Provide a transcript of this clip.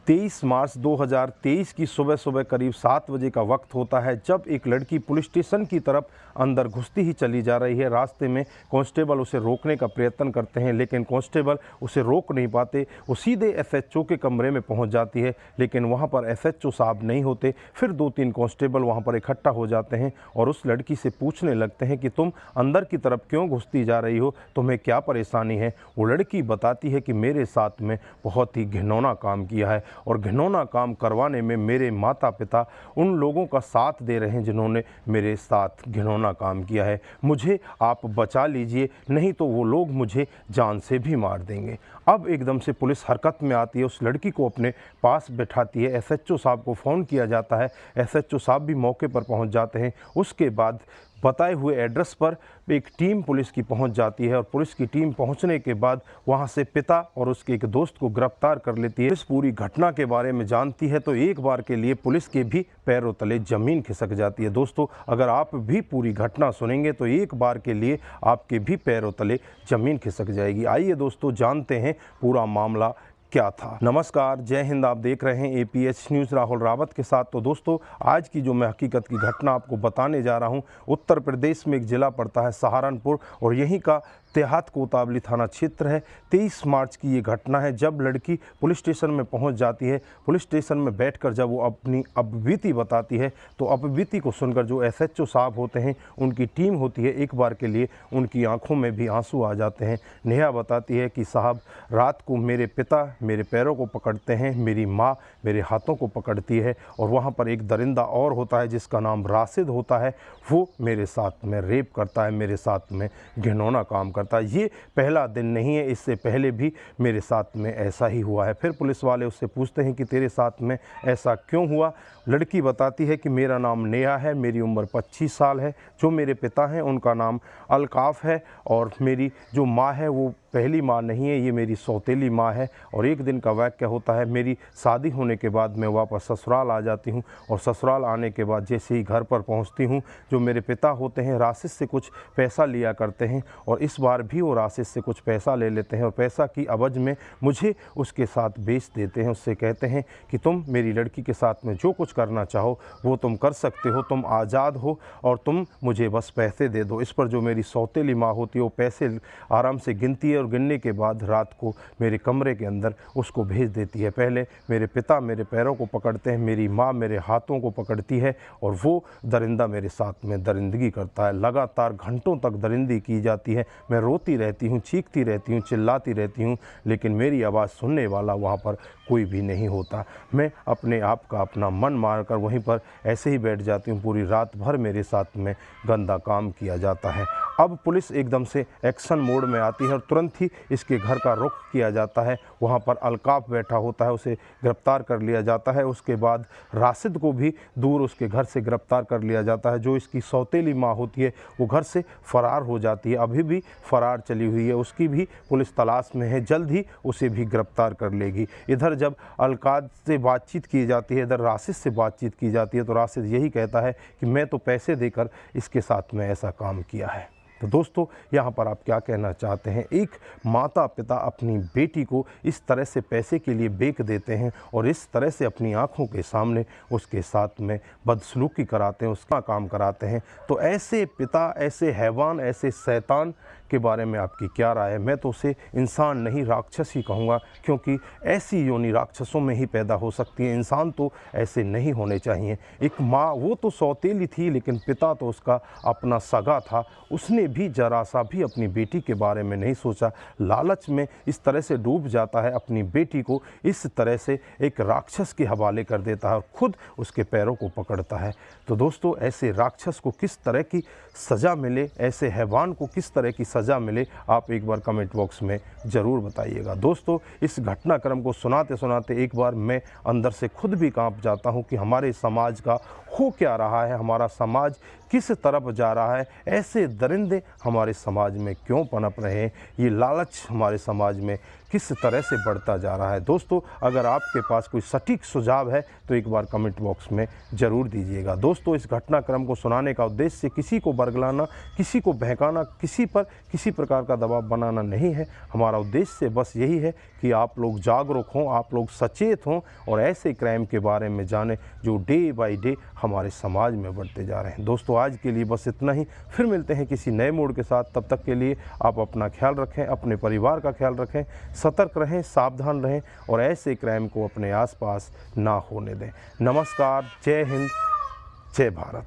23 मार्च 2023 की सुबह सुबह करीब 7 बजे का वक्त होता है जब एक लड़की पुलिस स्टेशन की तरफ अंदर घुसती ही चली जा रही है। रास्ते में कांस्टेबल उसे रोकने का प्रयत्न करते हैं, लेकिन कांस्टेबल उसे रोक नहीं पाते। वो सीधे एसएचओ के कमरे में पहुंच जाती है, लेकिन वहां पर एसएचओ साहब नहीं होते। फिर 2-3 कांस्टेबल वहां पर इकट्ठा हो जाते हैं और उस लड़की से पूछने लगते हैं कि तुम अंदर की तरफ क्यों घुसती जा रही हो, तुम्हें क्या परेशानी है। वो लड़की बताती है कि मेरे साथ में बहुत ही घिनौना काम किया है और घिनौना काम करवाने में मेरे माता पिता उन लोगों का साथ दे रहे हैं जिन्होंने मेरे साथ घिनौना काम किया है। मुझे आप बचा लीजिए, नहीं तो वो लोग मुझे जान से भी मार देंगे। अब एकदम से पुलिस हरकत में आती है, उस लड़की को अपने पास बैठाती है। एसएचओ साहब को फ़ोन किया जाता है, एसएचओ साहब भी मौके पर पहुंच जाते हैं। उसके बाद बताए हुए एड्रेस पर एक टीम पुलिस की पहुंच जाती है और पुलिस की टीम पहुंचने के बाद वहां से पिता और उसके एक दोस्त को गिरफ्तार कर लेती है। इस पूरी घटना के बारे में जानती है तो एक बार के लिए पुलिस के भी पैरों तले ज़मीन खिसक जाती है। दोस्तों, अगर आप भी पूरी घटना सुनेंगे तो एक बार के लिए आपके भी पैरों तले ज़मीन खिसक जाएगी। आइए दोस्तों, जानते हैं पूरा मामला क्या था। नमस्कार, जय हिंद। आप देख रहे हैं एपीएच न्यूज़ राहुल रावत के साथ। तो दोस्तों, आज की जो मैं हकीकत की घटना आपको बताने जा रहा हूं, उत्तर प्रदेश में एक ज़िला पड़ता है सहारनपुर और यहीं का देहात कोतवाली थाना क्षेत्र है। 23 मार्च की ये घटना है जब लड़की पुलिस स्टेशन में पहुंच जाती है। पुलिस स्टेशन में बैठकर जब वो अपनी अपबीती बताती है तो अपबीती को सुनकर जो एसएचओ साहब होते हैं, उनकी टीम होती है, एक बार के लिए उनकी आंखों में भी आंसू आ जाते हैं। नेहा बताती है कि साहब, रात को मेरे पिता मेरे पैरों को पकड़ते हैं, मेरी माँ मेरे हाथों को पकड़ती है और वहाँ पर एक दरिंदा और होता है जिसका नाम राशिद होता है। वो मेरे साथ में रेप करता है, मेरे साथ में घिनौना काम करता है। ये पहला दिन नहीं है, इससे पहले भी मेरे साथ में ऐसा ही हुआ है। फिर पुलिस वाले उससे पूछते हैं कि तेरे साथ में ऐसा क्यों हुआ। लड़की बताती है कि मेरा नाम नेहा है, मेरी उम्र 25 साल है। जो मेरे पिता हैं उनका नाम अलकाफ है और मेरी जो माँ है वो पहली माँ नहीं है, ये मेरी सौतेली माँ है। और एक दिन का वाक़या होता है, मेरी शादी होने के बाद मैं वापस ससुराल आ जाती हूँ और ससुराल आने के बाद जैसे ही घर पर पहुँचती हूँ, जो मेरे पिता होते हैं राशिद से कुछ पैसा लिया करते हैं और इस बार भी वो राशिद से कुछ पैसा ले लेते हैं और पैसा की अवज में मुझे उसके साथ बेच देते हैं। उससे कहते हैं कि तुम मेरी लड़की के साथ में जो कुछ करना चाहो वो तुम कर सकते हो, तुम आज़ाद हो और तुम मुझे बस पैसे दे दो। इस पर जो मेरी सौतेली माँ होती है वो पैसे आराम से गिनती है और गिनने के बाद रात को मेरे कमरे के अंदर उसको भेज देती है। पहले मेरे पिता मेरे पैरों को पकड़ते हैं, मेरी माँ मेरे हाथों को पकड़ती है और वो दरिंदा मेरे साथ में दरिंदगी करता है। लगातार घंटों तक दरिंदगी की जाती है। मैं रोती रहती हूँ, चीखती रहती हूँ, चिल्लाती रहती हूँ, लेकिन मेरी आवाज़ सुनने वाला वहाँ पर कोई भी नहीं होता। मैं अपने आप का अपना मन मारकर वहीं पर ऐसे ही बैठ जाती हूँ। पूरी रात भर मेरे साथ में गंदा काम किया जाता है। अब पुलिस एकदम से एक्शन मोड में आती है और तुरंत ही इसके घर का रुख किया जाता है। वहाँ पर अलकाफ बैठा होता है, उसे गिरफ्तार कर लिया जाता है। उसके बाद राशिद को भी दूर उसके घर से गिरफ्तार कर लिया जाता है। जो इसकी सौतेली माँ होती है वो घर से फरार हो जाती है, अभी भी फरार चली हुई है, उसकी भी पुलिस तलाश में है, जल्द ही उसे भी गिरफ्तार कर लेगी। इधर जब अलकाद से बातचीत की जाती है, इधर राशिद से बातचीत की जाती है तो राशिद यही कहता है कि मैं तो पैसे देकर इसके साथ में ऐसा काम किया है। तो दोस्तों, यहाँ पर आप क्या कहना चाहते हैं? एक माता पिता अपनी बेटी को इस तरह से पैसे के लिए बेच देते हैं और इस तरह से अपनी आंखों के सामने उसके साथ में बदसलूकी कराते हैं, उसका काम कराते हैं। तो ऐसे पिता, ऐसे हैवान, ऐसे शैतान के बारे में आपकी क्या राय है? मैं तो उसे इंसान नहीं राक्षस ही कहूँगा, क्योंकि ऐसी योनि राक्षसों में ही पैदा हो सकती है। इंसान तो ऐसे नहीं होने चाहिए। एक माँ, वो तो सौतेली थी लेकिन पिता तो उसका अपना सगा था, उसने भी जरा सा भी अपनी बेटी के बारे में नहीं सोचा। लालच में इस तरह से डूब जाता है, अपनी बेटी को इस तरह से एक राक्षस के हवाले कर देता है और ख़ुद उसके पैरों को पकड़ता है। तो दोस्तों, ऐसे राक्षस को किस तरह की सज़ा मिले, ऐसे हैवान को किस तरह की सज़ा मिले, आप एक बार कमेंट बॉक्स में ज़रूर बताइएगा। दोस्तों, इस घटनाक्रम को सुनाते सुनाते एक बार मैं अंदर से खुद भी कांप जाता हूं कि हमारे समाज का हो क्या रहा है, हमारा समाज किस तरफ जा रहा है, ऐसे दरिंदे हमारे समाज में क्यों पनप रहे हैं, ये लालच हमारे समाज में किस तरह से बढ़ता जा रहा है। दोस्तों, अगर आपके पास कोई सटीक सुझाव है तो एक बार कमेंट बॉक्स में ज़रूर दीजिएगा। दोस्तों, इस घटनाक्रम को सुनाने का उद्देश्य किसी को बरगलाना, किसी को बहकाना, किसी पर किसी प्रकार का दबाव बनाना नहीं है। हमारा उद्देश्य बस यही है कि आप लोग जागरूक हों, आप लोग सचेत हों और ऐसे क्राइम के बारे में जानें जो डे बाय डे हमारे समाज में बढ़ते जा रहे हैं। दोस्तों, आज के लिए बस इतना ही। फिर मिलते हैं किसी नए मोड़ के साथ। तब तक के लिए आप अपना ख्याल रखें, अपने परिवार का ख्याल रखें, सतर्क रहें, सावधान रहें और ऐसे क्राइम को अपने आसपास ना होने दें। नमस्कार, जय हिंद, जय भारत।